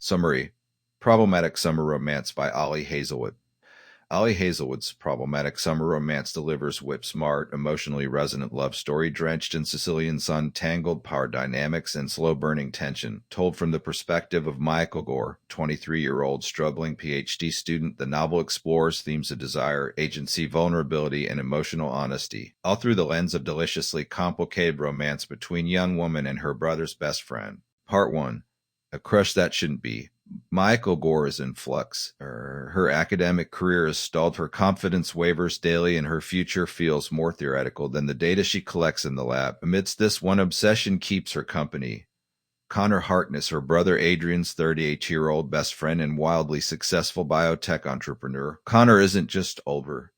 Summary: Problematic Summer Romance by Ali Hazelwood. Ali Hazelwood's problematic summer romance delivers whip-smart, emotionally resonant love story drenched in Sicilian sun, tangled power dynamics, and slow-burning tension. Told from the perspective of Maya Killgore, 23-year-old struggling PhD student, the novel explores themes of desire, agency, vulnerability, and emotional honesty, all through the lens of deliciously complicated romance between a young woman and her brother's best friend. Part 1. A crush that shouldn't be. Maya Killgore is in flux. Her academic career is stalled, her confidence wavers daily, and her future feels more theoretical than the data she collects in the lab. Amidst this, one obsession keeps her company. Conor Harkness, her brother Adrian's 38-year-old best friend and wildly successful biotech entrepreneur. Conor isn't just older.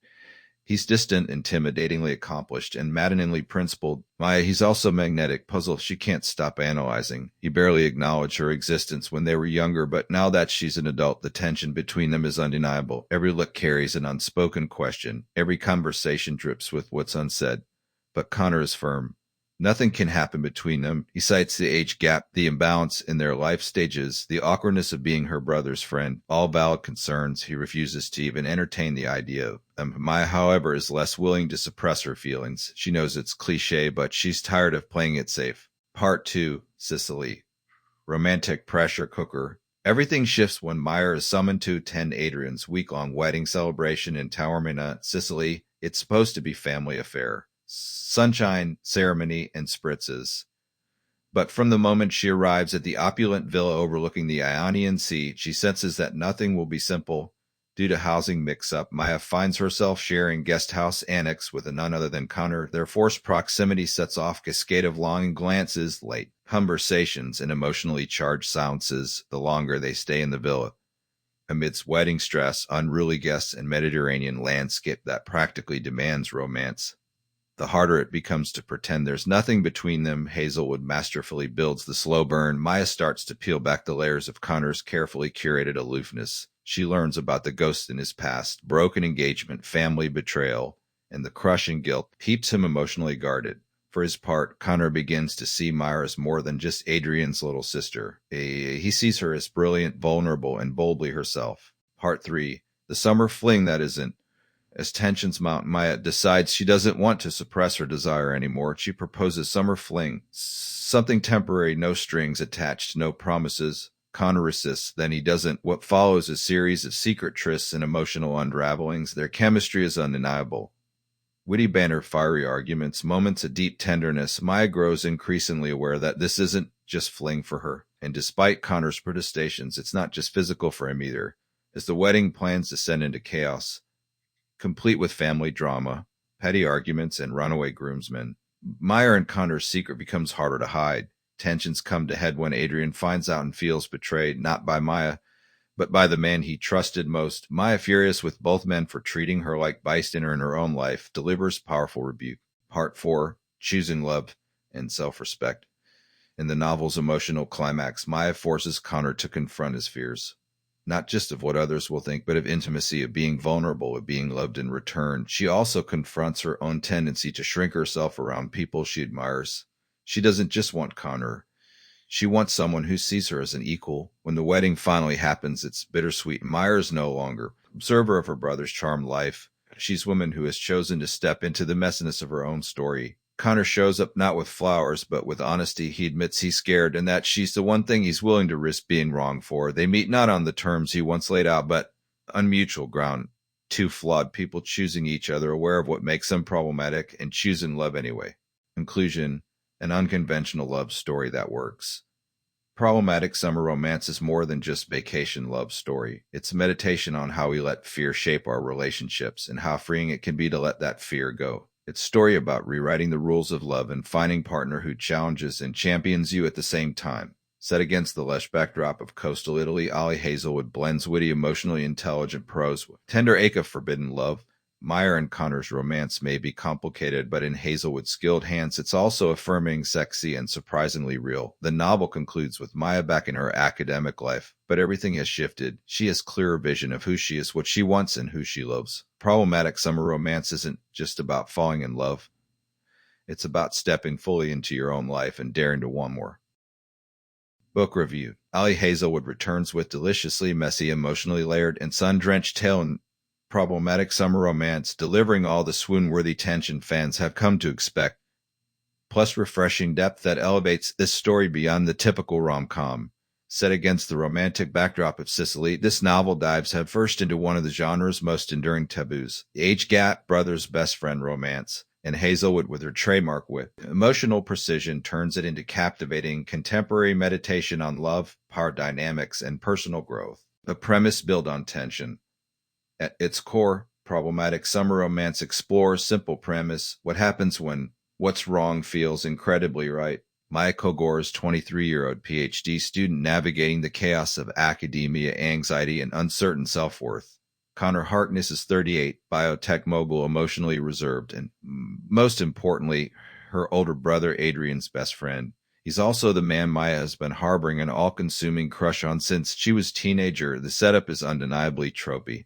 He's distant, intimidatingly accomplished, and maddeningly principled. Maya, he's also magnetic, puzzle she can't stop analyzing. He barely acknowledged her existence when they were younger, but now that she's an adult, the tension between them is undeniable. Every look carries an unspoken question. Every conversation drips with what's unsaid. But Conor is firm. Nothing can happen between them. He cites the age gap, the imbalance in their life stages, the awkwardness of being her brother's friend. All valid concerns. He refuses to even entertain the idea of them. Maya, however, is less willing to suppress her feelings. She knows it's cliche, but she's tired of playing it safe. Part 2. Sicily. Romantic pressure cooker. Everything shifts when Maya is summoned to attend Adrian's week-long wedding celebration in Taormina, Sicily. It's supposed to be a family affair. Sunshine, ceremony, and spritzes. But from the moment she arrives at the opulent villa overlooking the Ionian Sea, she senses that nothing will be simple. Due to housing mix-up, Maya finds herself sharing guest house annex with none other than Conor. Their forced proximity sets off a cascade of longing glances, late conversations, and emotionally charged silences the longer they stay in the villa. Amidst wedding stress, unruly guests, and Mediterranean landscape that practically demands romance, the harder it becomes to pretend there's nothing between them. Hazelwood masterfully builds the slow burn. Maya starts to peel back the layers of Conor's carefully curated aloofness. She learns about the ghost in his past, broken engagement, family betrayal, and the crushing guilt keeps him emotionally guarded. For his part, Conor begins to see Maya as more than just Adrian's little sister. He sees her as brilliant, vulnerable, and boldly herself. Part 3. The summer fling that isn't. As tensions mount, Maya decides she doesn't want to suppress her desire anymore. She proposes summer fling, something temporary, no strings attached, no promises. Conor resists, then he doesn't. What follows is a series of secret trysts and emotional unravelings. Their chemistry is undeniable. Witty banter, fiery arguments, moments of deep tenderness. Maya grows increasingly aware that this isn't just fling for her. And despite Conor's protestations, it's not just physical for him either. As the wedding plans descend into chaos, complete with family drama, petty arguments, and runaway groomsmen, Maya and Conor's secret becomes harder to hide. Tensions come to head when Adrian finds out and feels betrayed, not by Maya, but by the man he trusted most. Maya, furious with both men for treating her like bystander in her own life, delivers powerful rebuke. Part 4. Choosing love and self-respect. In the novel's emotional climax, Maya forces Conor to confront his fears. Not just of what others will think, but of intimacy, of being vulnerable, of being loved in return. She also confronts her own tendency to shrink herself around people she admires. She doesn't just want Conor. She wants someone who sees her as an equal. When the wedding finally happens, it's bittersweet. Maya is no longer observer of her brother's charmed life. She's a woman who has chosen to step into the messiness of her own story. Conor shows up not with flowers, but with honesty. He admits he's scared and that she's the one thing he's willing to risk being wrong for. They meet not on the terms he once laid out, but on mutual ground. Two flawed people choosing each other, aware of what makes them problematic, and choosing love anyway. Conclusion: an unconventional love story that works. Problematic summer romance is more than just vacation love story. It's a meditation on how we let fear shape our relationships and how freeing it can be to let that fear go. It's a story about rewriting the rules of love and finding a partner who challenges and champions you at the same time. Set against the lush backdrop of coastal Italy, Ali Hazelwood blends witty, emotionally intelligent prose with tender ache of forbidden love. Maya and Conor's romance may be complicated, but in Hazelwood's skilled hands, it's also affirming, sexy, and surprisingly real. The novel concludes with Maya back in her academic life, but everything has shifted. She has clearer vision of who she is, what she wants, and who she loves. Problematic summer romance isn't just about falling in love. It's about stepping fully into your own life and daring to want more. Book review. Ali Hazelwood returns with deliciously messy, emotionally layered, and sun-drenched tale and problematic summer romance, delivering all the swoon-worthy tension fans have come to expect, plus refreshing depth that elevates this story beyond the typical rom-com. Set against the romantic backdrop of Sicily, this novel dives headfirst into one of the genre's most enduring taboos, the age gap brother's best friend romance, and Hazelwood, with her trademark wit, emotional precision, turns it into captivating contemporary meditation on love, power dynamics, and personal growth. The premise built on tension. At its core, problematic summer romance explores simple premise: what happens when what's wrong feels incredibly right. Maya Killgore's 23-year-old PhD student navigating the chaos of academia, anxiety, and uncertain self-worth. Conor Harkness is 38, biotech mogul, emotionally reserved, and most importantly, her older brother Adrian's best friend. He's also the man Maya has been harboring an all-consuming crush on since she was a teenager. The setup is undeniably tropey,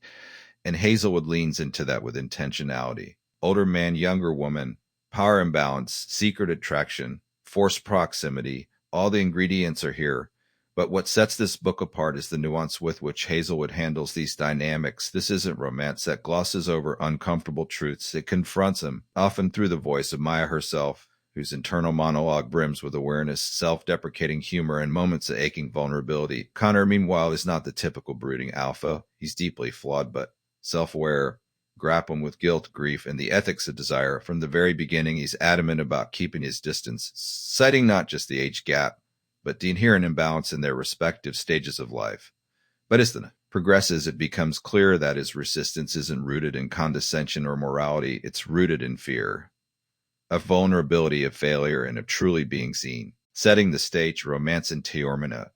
and Hazelwood leans into that with intentionality. Older man, younger woman, power imbalance, secret attraction, forced proximity, all the ingredients are here. But what sets this book apart is the nuance with which Hazelwood handles these dynamics. This isn't romance that glosses over uncomfortable truths. It confronts them, often through the voice of Maya herself, whose internal monologue brims with awareness, self-deprecating humor, and moments of aching vulnerability. Conor, meanwhile, is not the typical brooding alpha. He's deeply flawed, but self-aware, grappling with guilt, grief, and the ethics of desire. From the very beginning, he's adamant about keeping his distance, citing not just the age gap, but the inherent imbalance in their respective stages of life. But as the progresses, it becomes clear that his resistance isn't rooted in condescension or morality. It's rooted in fear, of vulnerability, of failure, and of truly being seen. Setting the stage, romance in Taormina.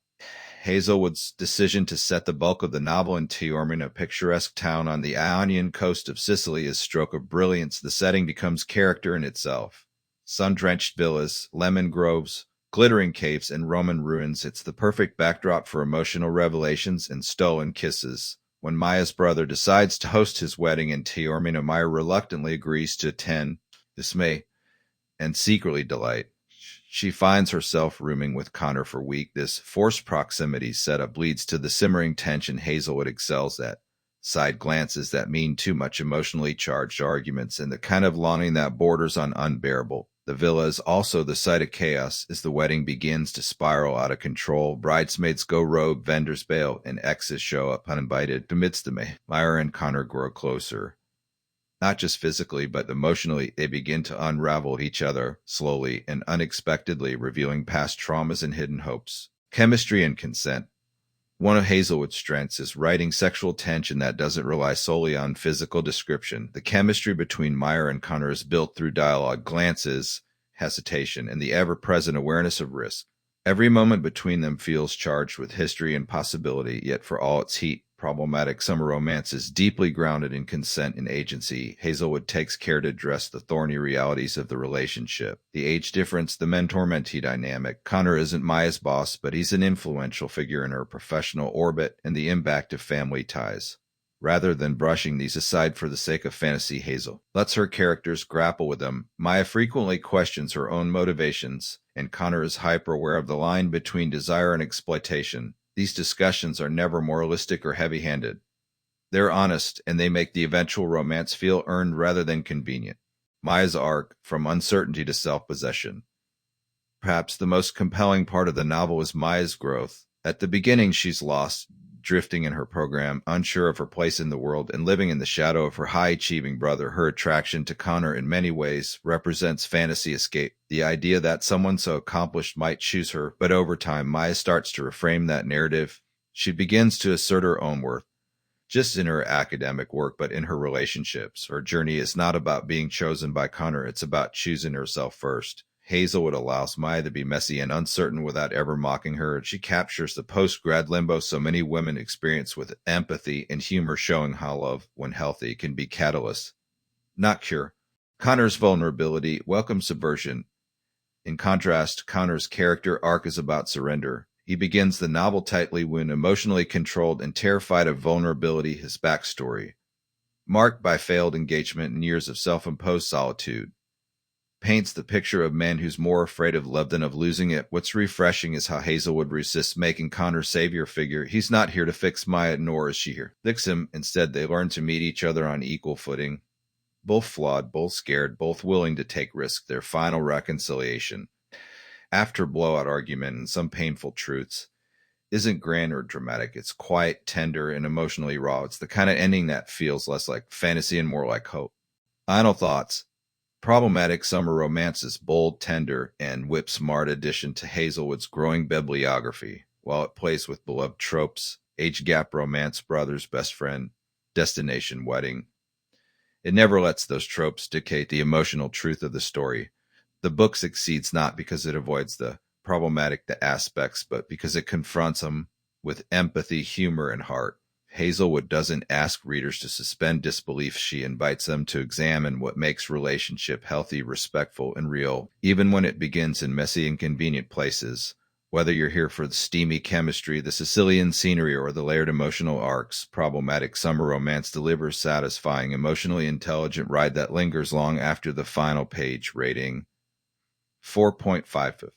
Hazelwood's decision to set the bulk of the novel in Taormina, a picturesque town on the Ionian coast of Sicily, is a stroke of brilliance. The setting becomes character in itself. Sun-drenched villas, lemon groves, glittering caves, and Roman ruins. It's the perfect backdrop for emotional revelations and stolen kisses. When Maya's brother decides to host his wedding in Taormina, Maya reluctantly agrees to attend. Dismay and secretly delight. She finds herself rooming with Conor for a week. This forced proximity setup leads to the simmering tension Hazelwood excels at. Side glances that mean too much, emotionally charged arguments, and the kind of longing that borders on unbearable. The villa is also the site of chaos as the wedding begins to spiral out of control. Bridesmaids go rogue, vendors bail, and exes show up uninvited. Amidst the Maya and Conor grow closer. Not just physically, but emotionally, they begin to unravel each other slowly and unexpectedly, revealing past traumas and hidden hopes. Chemistry and consent. One of Hazelwood's strengths is writing sexual tension that doesn't rely solely on physical description. The chemistry between Maya and Conor is built through dialogue, glances, hesitation, and the ever-present awareness of risk. Every moment between them feels charged with history and possibility, yet for all its heat, problematic summer romance is deeply grounded in consent and agency. Hazelwood takes care to address the thorny realities of the relationship. The age difference, the mentor-mentee dynamic. Conor isn't Maya's boss, but he's an influential figure in her professional orbit, and the impact of family ties. Rather than brushing these aside for the sake of fantasy, Hazel lets her characters grapple with them. Maya frequently questions her own motivations, and Conor is hyper-aware of the line between desire and exploitation. These discussions are never moralistic or heavy-handed. They're honest, and they make the eventual romance feel earned rather than convenient. Maya's arc, from uncertainty to self-possession. Perhaps the most compelling part of the novel is Maya's growth. At the beginning, she's lost, drifting in her program, unsure of her place in the world, and living in the shadow of her high-achieving brother. Her attraction to Conor in many ways represents fantasy escape, the idea that someone so accomplished might choose her. But over time, Maya starts to reframe that narrative. She begins to assert her own worth, just in her academic work, but in her relationships. Her journey is not about being chosen by Conor, it's about choosing herself first. Hazelwood allows Maya to be messy and uncertain without ever mocking her. She captures the post-grad limbo so many women experience with empathy and humor, showing how love, when healthy, can be catalyst, not cure. Conor's vulnerability, welcome subversion. In contrast, Conor's character arc is about surrender. He begins the novel tightly wound, emotionally controlled and terrified of vulnerability, his backstory, marked by failed engagement and years of self-imposed solitude. paints the picture of man who's more afraid of love than of losing it. What's refreshing is how Hazelwood resists making Connor's savior figure. He's not here to fix Maya, nor is she here to fix him. Instead, they learn to meet each other on equal footing. Both flawed, both scared, both willing to take risks. Their final reconciliation, after blowout argument and some painful truths, isn't grand or dramatic. It's quiet, tender, and emotionally raw. It's the kind of ending that feels less like fantasy and more like hope. Final thoughts. Problematic summer romance is bold, tender, and whip-smart addition to Hazelwood's growing bibliography. While it plays with beloved tropes, age gap romance, brothers, best friend, destination, wedding, it never lets those tropes dictate the emotional truth of the story. The book succeeds not because it avoids the problematic aspects, but because it confronts them with empathy, humor, and heart. Hazelwood doesn't ask readers to suspend disbelief. She invites them to examine what makes relationship healthy, respectful, and real, even when it begins in messy, inconvenient places. Whether you're here for the steamy chemistry, the Sicilian scenery, or the layered emotional arcs, Problematic Summer Romance delivers satisfying, emotionally intelligent ride that lingers long after the final page. Rating 4.5.